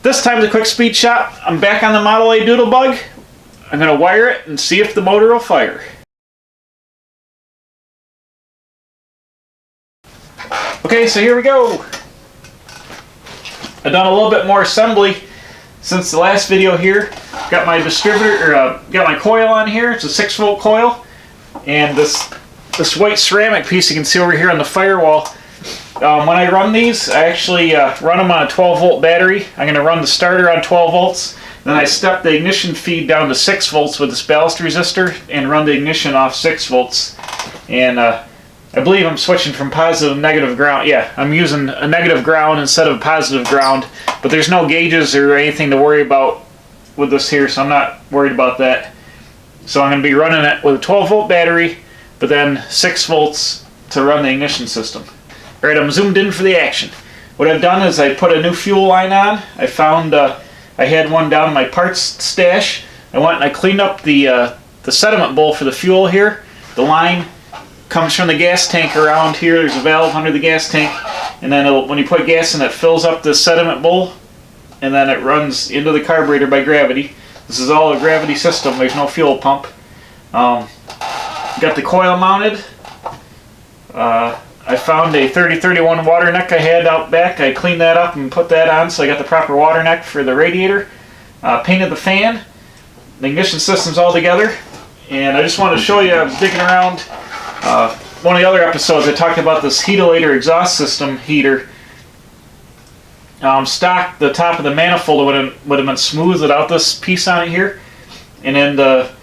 This time's a quick speed shot. I'm back on the Model A Doodlebug. I'm going to wire it and see if the motor will fire. Okay, so here we go. I've done a little bit more assembly since the last video here. Got my distributor, got my coil on here. It's a 6-volt coil, and this white ceramic piece you can see over here on the firewall. When I run these, I actually run them on a 12-volt battery. I'm going to run the starter on 12 volts. Then I step the ignition feed down to 6 volts with this ballast resistor and run the ignition off 6 volts. And I believe I'm switching from positive to negative ground. Yeah, I'm using a negative ground instead of positive ground. But there's no gauges or anything to worry about with this here, so I'm not worried about that. So I'm going to be running it with a 12-volt battery, but then 6 volts to run the ignition system. Alright, I'm zoomed in for the action. What I've done is I put a new fuel line on. I found I had one down in my parts stash. I went and I cleaned up the sediment bowl for the fuel here. The line comes from the gas tank around here. There's a valve under the gas tank, and then when you put gas in, it fills up the sediment bowl, and then it runs into the carburetor by gravity. This is all a gravity system. There's no fuel pump. Got the coil mounted. I found a 3031 water neck I had out back. I cleaned that up and put that on, so I got the proper water neck for the radiator. Painted the fan. The ignition system's all together. And I just wanted to show you, I was digging around one of the other episodes. I talked about this Heatilator exhaust system heater. Stock, the top of the manifold would have been smooth without this piece on it here. And in the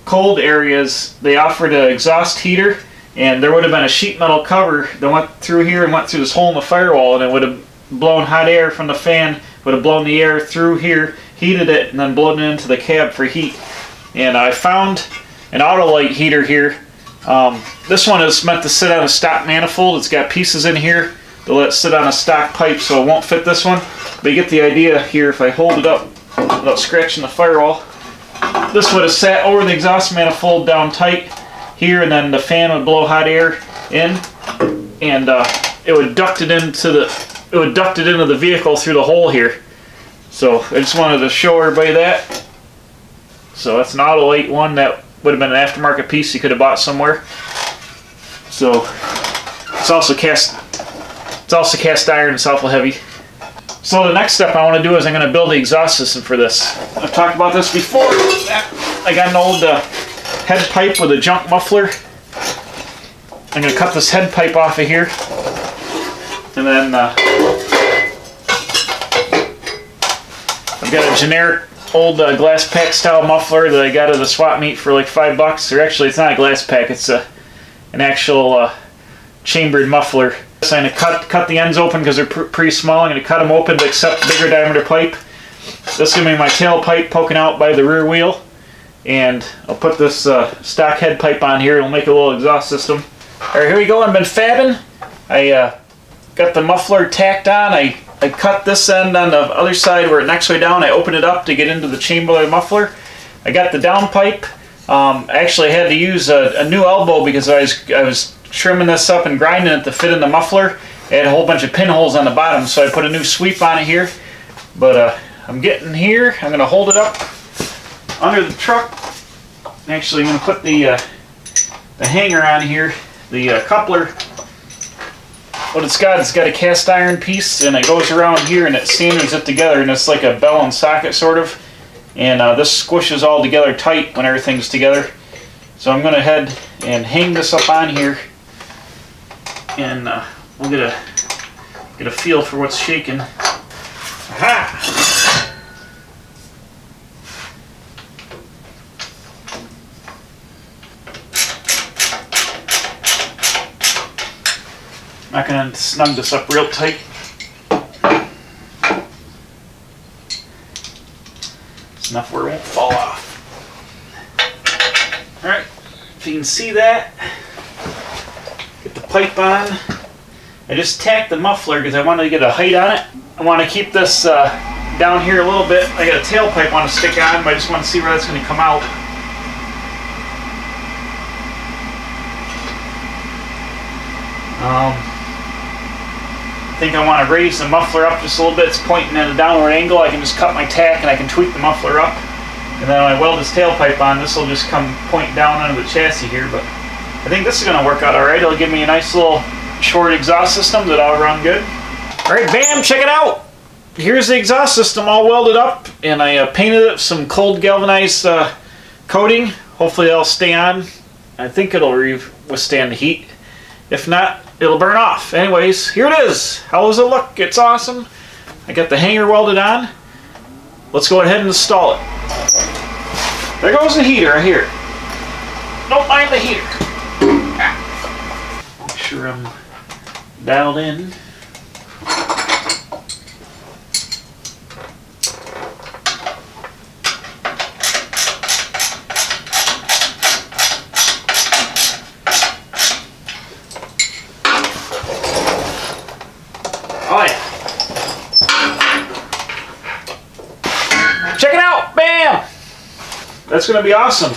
cold areas, they offered an exhaust heater. And there would have been a sheet metal cover that went through here and went through this hole in the firewall, and it would have blown hot air from the fan, would have blown the air through here, heated it, and then blown it into the cab for heat. And I found an Autolite heater here. This one is meant to sit on a stock manifold. It's got pieces in here to let it sit on a stock pipe, so it won't fit this one. But you get the idea here. If I hold it up without scratching the firewall, this would have sat over the exhaust manifold down tight here, and then the fan would blow hot air in, and it would duct it into the vehicle through the hole here. So I just wanted to show everybody that. So that's an Autolite one. That would have been an aftermarket piece you could have bought somewhere. So it's also cast iron. It's awful heavy. So the next step I want to do is I'm going to build the exhaust system for this. I've talked about this before. I got an old head pipe with a junk muffler. I'm going to cut this head pipe off of here, and then I've got a generic old glass pack style muffler that I got at a swap meet for like $5. Or actually, it's not a glass pack; it's an actual chambered muffler. So I'm going to cut the ends open because they're pretty small. I'm going to cut them open to accept bigger diameter pipe. This is going to be my tailpipe poking out by the rear wheel. And I'll put this stock head pipe on here. It'll make a little exhaust system. Alright, here we go. I've been fabbing. I got the muffler tacked on. I cut this end on the other side where it next way down. I opened it up to get into the chamber of the muffler. I got the down pipe. Actually, I had to use a new elbow because I was trimming this up and grinding it to fit in the muffler. I had a whole bunch of pinholes on the bottom, so I put a new sweep on it here. But I'm getting here. I'm going to hold it up under the truck. Actually, I'm going to put the hanger on here, the coupler. What it's got a cast iron piece, and it goes around here and it sanders it together, and it's like a bell and socket sort of. And this squishes all together tight when everything's together. So I'm going to head and hang this up on here, and we'll get a feel for what's shaking. Aha! I'm not going to snug this up real tight. It's enough where it won't fall off. Alright, if you can see that, get the pipe on. I just tacked the muffler because I wanted to get a height on it. I want to keep this down here a little bit. I got a tailpipe I want to stick on, but I just want to see where that's going to come out. I think I want to raise the muffler up just a little bit. It's pointing at a downward angle. I can just cut my tack and I can tweak the muffler up. And then when I weld this tailpipe on, this will just come point down under the chassis here. But I think this is going to work out alright. It'll give me a nice little short exhaust system that'll run good. Alright, bam, check it out! Here's the exhaust system all welded up, and I painted it with some cold galvanized coating. Hopefully that'll stay on. I think it'll withstand the heat. If not, it'll burn off. Anyways, here it is. How does it look? It's awesome. I got the hanger welded on. Let's go ahead and install it. There goes the heater right here. Don't mind the heater. Make sure I'm dialed in. Oh yeah. Check it out! Bam! That's going to be awesome.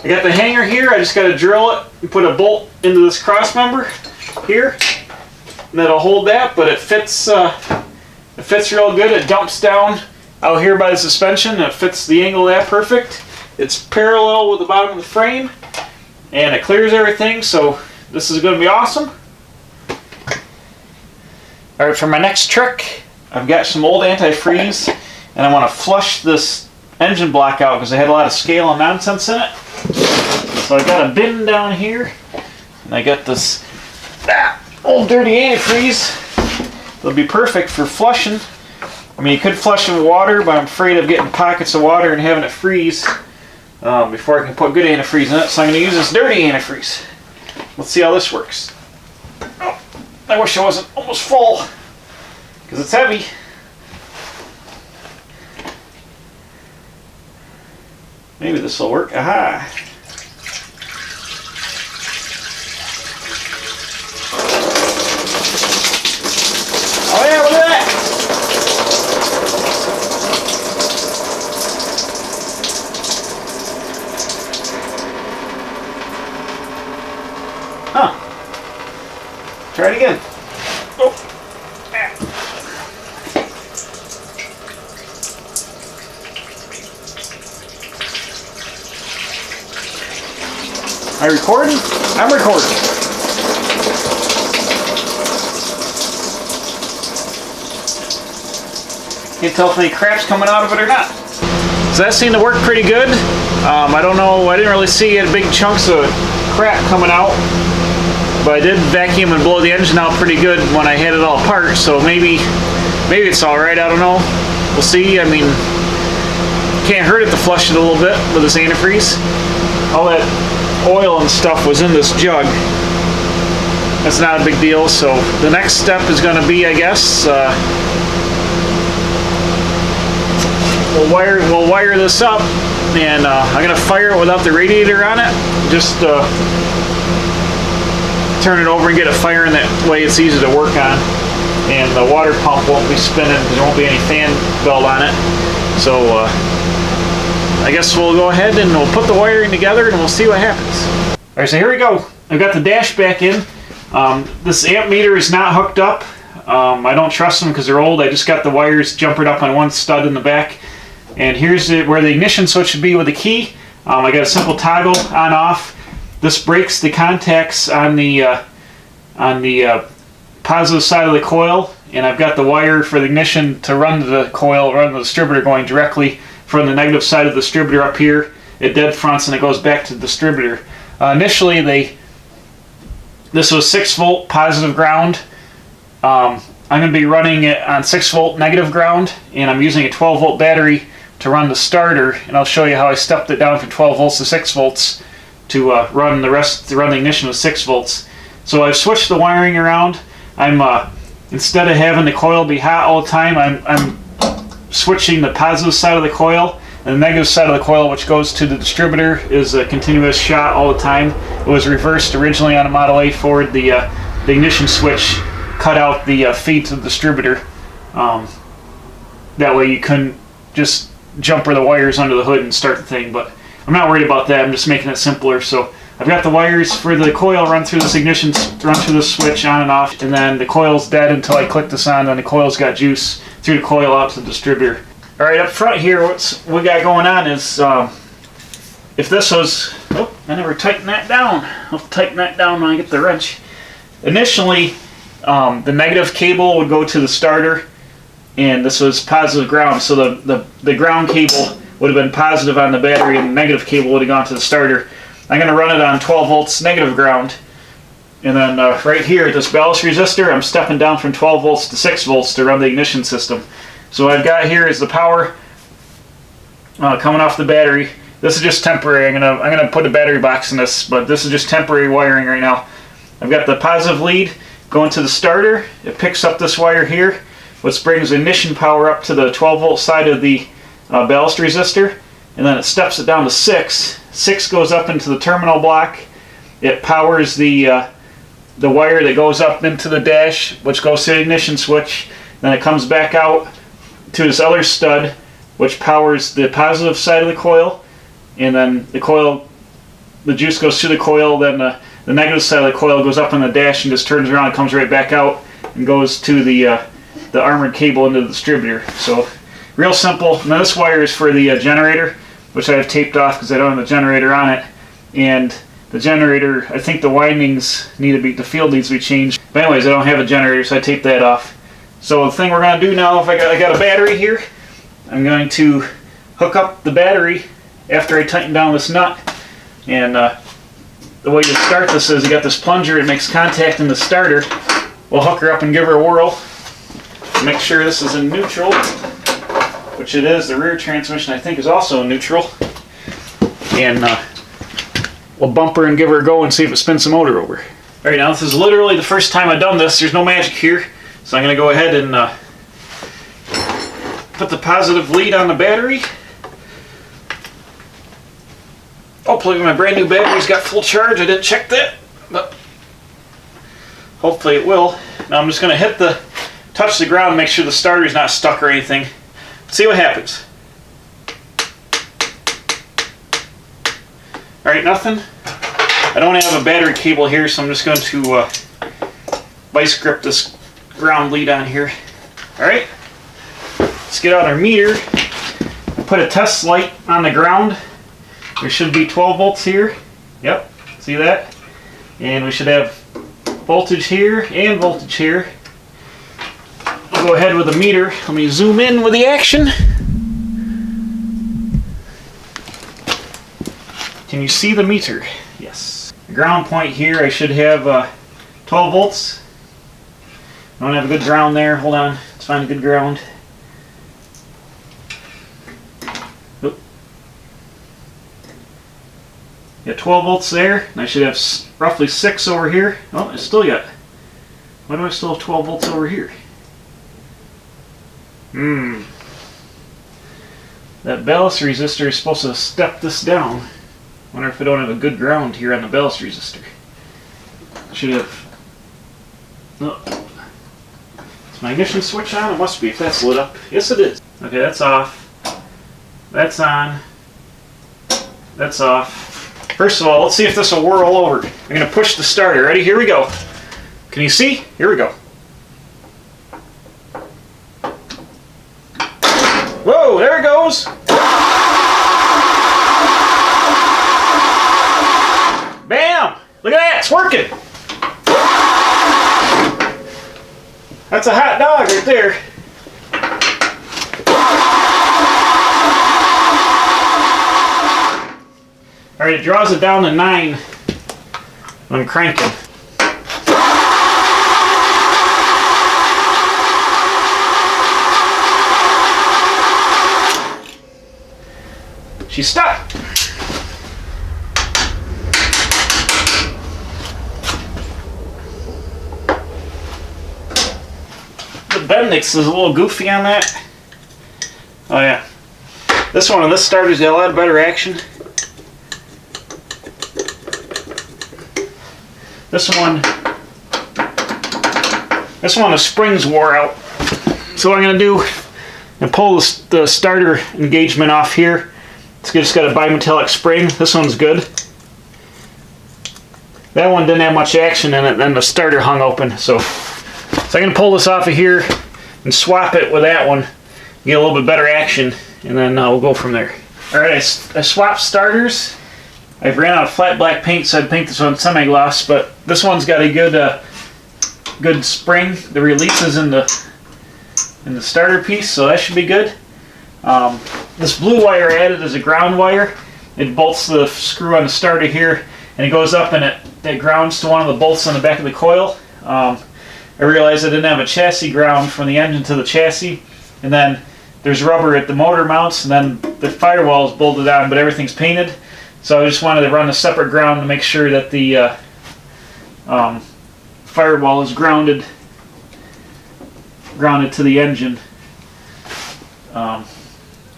I got the hanger here. I just got to drill it and put a bolt into this cross member here. And that'll hold that, but it fits real good. It dumps down out here by the suspension. And it fits the angle of that perfect. It's parallel with the bottom of the frame. And it clears everything, so this is going to be awesome. Alright, for my next trick, I've got some old antifreeze, and I want to flush this engine block out because I had a lot of scale and nonsense in it. So I got a bin down here, and I got this old dirty antifreeze. It'll be perfect for flushing. I mean, you could flush it with water, but I'm afraid of getting pockets of water and having it freeze before I can put good antifreeze in it, so I'm going to use this dirty antifreeze. Let's see how this works. Oh, I wish I wasn't almost full, because it's heavy. Maybe this will work. Aha! Oh yeah, look at that! Huh. Try it again. Oh. Am I recording? I'm recording. Can't tell if any crap's coming out of it or not. So that seemed to work pretty good. I don't know, I didn't really see big chunks of crap coming out. But I did vacuum and blow the engine out pretty good when I had it all apart, so maybe it's alright, I don't know. We'll see. I mean, can't hurt it to flush it a little bit with this antifreeze. All that oil and stuff was in this jug. That's not a big deal, so the next step is going to be, I guess, we'll wire this up, and I'm going to fire it without the radiator on it. Just turn it over and get it firing. That way it's easy to work on, and the water pump won't be spinning because there won't be any fan belt on it. So I guess we'll go ahead and we'll put the wiring together and we'll see what happens. Alright, so here we go. I've got the dash back in. This amp meter is not hooked up. I don't trust them because they're old. I just got the wires jumpered up on one stud in the back. And here's where the ignition switch should be with the key. I got a simple toggle on off. This breaks the contacts on the positive side of the coil, and I've got the wire for the ignition to run the coil, run the distributor going directly from the negative side of the distributor up here. It dead fronts and it goes back to the distributor. Initially, this was 6-volt positive ground. I'm going to be running it on 6-volt negative ground, and I'm using a 12-volt battery to run the starter, and I'll show you how I stepped it down from 12 volts to 6 volts to run the ignition with 6 volts. So I've switched the wiring around. I'm instead of having the coil be hot all the time, I'm switching the positive side of the coil, and the negative side of the coil, which goes to the distributor, is a continuous shot all the time. It was reversed originally on a Model A Ford. The ignition switch cut out the feed to the distributor. That way you couldn't just jumper the wires under the hood and start the thing, but I'm not worried about that. I'm just making it simpler. So I've got the wires for the coil run through this ignition, run through the switch on and off, and then the coil's dead until I click this on, then the coil's got juice through the coil out to the distributor. Alright, up front here, what we got going on is, if this was, oh, I never tightened that down. I'll tighten that down when I get the wrench. Initially, the negative cable would go to the starter, and this was positive ground, so the ground cable would have been positive on the battery, and the negative cable would have gone to the starter. I'm going to run it on 12 volts negative ground, and then right here, this ballast resistor, I'm stepping down from 12 volts to 6 volts to run the ignition system. So what I've got here is the power coming off the battery. This is just temporary. I'm gonna put a battery box in this, but this is just temporary wiring right now. I've got the positive lead going to the starter. It picks up this wire here, which brings ignition power up to the 12 volt side of the ballast resistor, and then it steps it down to 6. 6 goes up into the terminal block. It powers the wire that goes up into the dash, which goes to the ignition switch. Then it comes back out to this other stud, which powers the positive side of the coil, and then the juice goes through the coil. Then the negative side of the coil goes up on the dash and just turns around and comes right back out and goes to the armored cable into the distributor. So real simple. Now this wire is for the generator, which I have taped off because I don't have the generator on it. And the generator, I think the windings the field needs to be changed. But anyways, I don't have a generator, so I taped that off. So the thing we're going to do now, if I got a battery here, I'm going to hook up the battery after I tighten down this nut. And the way you start this is you got this plunger, it makes contact in the starter. We'll hook her up and give her a whirl. Make sure this is in neutral, which it is. The rear transmission, I think, is also in neutral. And we'll bump her and give her a go and see if it spins the motor over. Alright, now this is literally the first time I've done this. There's no magic here. So I'm going to go ahead and put the positive lead on the battery. Hopefully my brand new battery's got full charge. I didn't check that, but hopefully it will. Now I'm just going to touch the ground, make sure the starter's not stuck or anything. See what happens. Alright, nothing. I don't have a battery cable here, so I'm just going to vice grip this ground lead on here. Alright, let's get out our meter. Put a test light on the ground. There should be 12 volts here. Yep, see that? And we should have voltage here and voltage here. I'll go ahead with the meter. Let me zoom in with the action. Can you see the meter? Yes. The ground point here, I should have 12 volts. I don't have a good ground there. Hold on. Let's find a good ground. Oop. Got 12 volts there, and I should have roughly 6 over here. Oh, I still got. Why do I still have 12 volts over here? That ballast resistor is supposed to step this down. Wonder if I don't have a good ground here on the ballast resistor. Should have. Oh. Is my ignition switch on? It must be if that's lit up. Yes, it is. Okay, that's off. That's on. That's off. First of all, let's see if this will whirl over. I'm going to push the starter. Ready? Here we go. Can you see? Here we go. Whoa, there it goes. Bam! Look at that, it's working. That's a hot dog right there. Alright, it draws it down to 9 when I'm cranking. She's stuck. The Bendix is a little goofy on that. Oh yeah. This one on this starter's got a lot better action. This one, the springs wore out. So what I'm going to do, I'm pull the starter engagement off here. It's just got a bimetallic spring. This one's good. that one didn't have much action in it, then the starter hung open. So I'm going to pull this off of here and swap it with that one, get a little bit better action, and then we'll go from there. Alright, I swapped starters. I've ran out of flat black paint, so I'd paint this one semi-gloss, but this one's got a good spring. The release is in the starter piece, so that should be good. This blue wire I added as a ground wire. It bolts the screw on the starter here, and it goes up and it grounds to one of the bolts on the back of the coil. I realized I didn't have a chassis ground from the engine to the chassis, and then there's rubber at the motor mounts, and then the firewall is bolted on, but everything's painted. So I just wanted to run a separate ground to make sure that the firewall is grounded to the engine.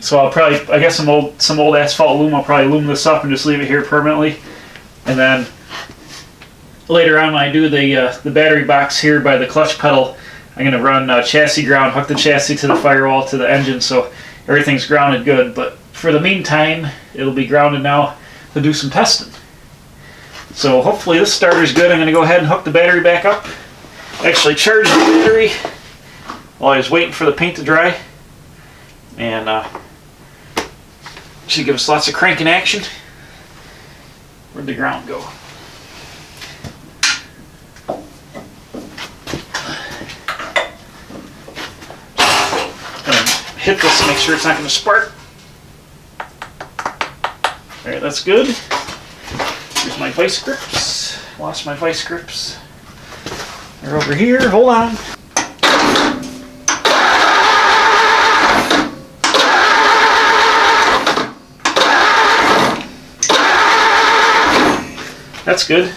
So I'll probably, I guess some old asphalt loom, I'll probably loom this up and just leave it here permanently. And then later on when I do the battery box here by the clutch pedal, I'm going to run chassis ground, hook the chassis to the firewall to the engine so everything's grounded good. But for the meantime, it'll be grounded now to do some testing. So hopefully this starter's good. I'm going to go ahead and hook the battery back up. Actually charge the battery while I was waiting for the paint to dry. And should give us lots of cranking action. Where'd the ground go? Hit this to make sure it's not going to spark. Alright, that's good. Here's my vice grips. Lost my vice grips. They're over here. Hold on. That's good.